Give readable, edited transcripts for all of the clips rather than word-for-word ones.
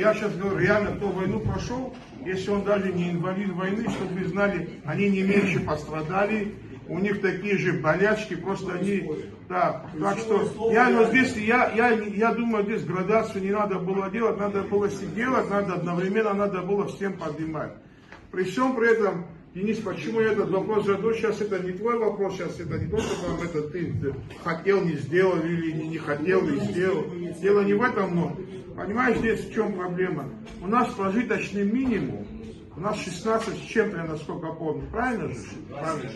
я сейчас говорю, реально, кто войну прошел, если он даже не инвалид войны, чтобы вы знали, они не меньше пострадали, у них такие же болячки, просто они, да, так что, я думаю, здесь градацию не надо было делать, надо было делать, одновременно надо было всем поднимать. При всем при этом, Денис, почему я этот вопрос задаю, сейчас это не твой вопрос, сейчас это не то, что там это ты хотел, не сделал, или не хотел, не сделал. Дело не в этом, но, понимаешь, здесь в чем проблема? У нас прожиточный минимум, у нас 16 с чем-то, я насколько помню, правильно же? Правильно.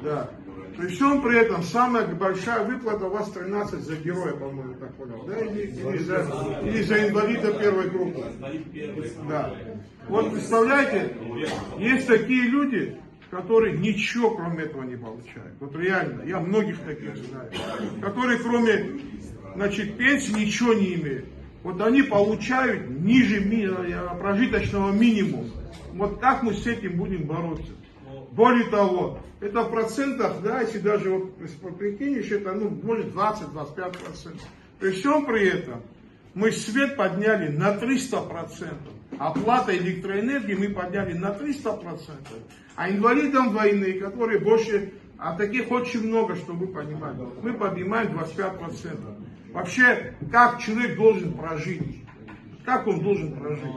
Да. При всем при этом, самая большая выплата у вас 13 за героя, по-моему, так понял, да? Или за инвалида первой группы. Да. Вот представляете, есть такие люди, которые ничего кроме этого не получают. Вот реально, я многих таких знаю, которые кроме, значит, пенсии ничего не имеют. Вот они получают ниже прожиточного минимума. Вот как мы с этим будем бороться? Более того, это в процентах, да, если даже вот прикинешь, это, ну, может 20-25%. При всем при этом мы свет подняли на 300%. Оплата электроэнергии мы подняли на 300%. А инвалидам войны, которые больше, а таких очень много, чтобы вы понимали, мы поднимаем 25%. Вообще, как человек должен прожить? Как он должен прожить?